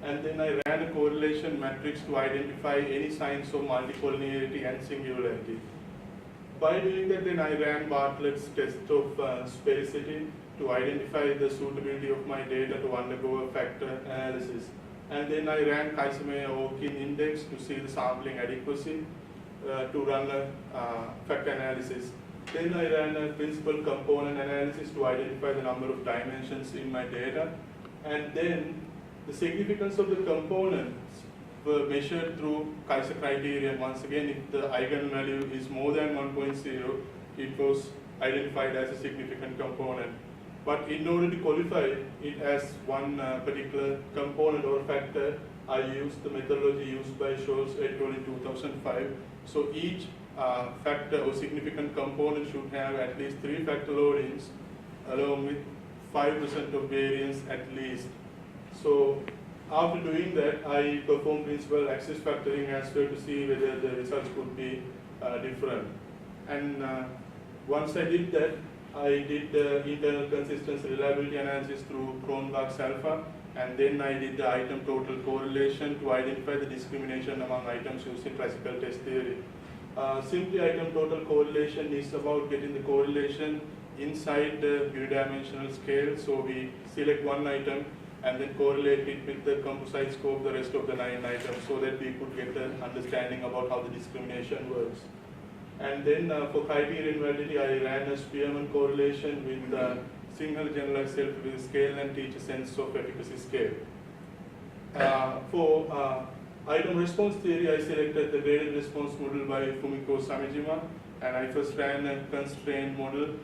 and then I ran a correlation matrix to identify any signs of multicollinearity and singularity. By doing that, then I ran Bartlett's test of sphericity to identify the suitability of my data to undergo a factor analysis. And then I ran Kaiser-Meyer-Okin index to see the sampling adequacy to run a factor analysis. Then I ran a principal component analysis to identify the number of dimensions in my data. And then the significance of the components were measured through Kaiser criterion. Once again, if the eigenvalue is more than 1.0, it was identified as a significant component. But in order to qualify it as one particular component or factor, I used the methodology used by Scholz et al. In 2005. So each factor or significant component should have at least 3 factor loadings along with 5% of variance at least. So after doing that, I performed principal axis factoring as well to see whether the results could be different. And once I did that, I did the internal consistency reliability analysis through Cronbach's alpha, and then I did the item total correlation to identify the discrimination among items using classical test theory. Simply item total correlation is about getting the correlation inside the unidimensional scale. So we select one item and then correlate it with the composite score of the rest of the 9 items so that we could get an understanding about how the discrimination works. And then for criterion validity, I ran a Spearman correlation with the Sinhala generalized self-efficacy scale and teacher sense of efficacy scale. For item response theory, I selected the graded response model by Fumiko Samejima, and I first ran a constrained model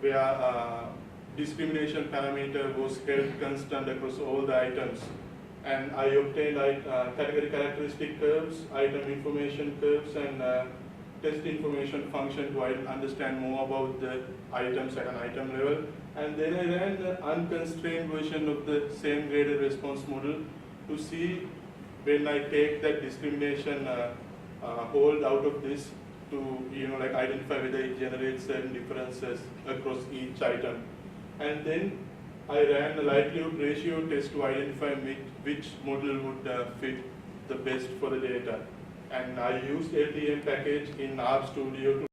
where discrimination parameter was held constant across all the items. And I obtained category characteristic curves, item information curves, and test information function to understand more about the items at an item level. And then I ran the unconstrained version of the same graded response model to see when I take that discrimination hold out of this to identify whether it generates certain differences across each item. And then I ran a likelihood ratio test to identify which model would fit the best for the data. And I used LTM package in RStudio to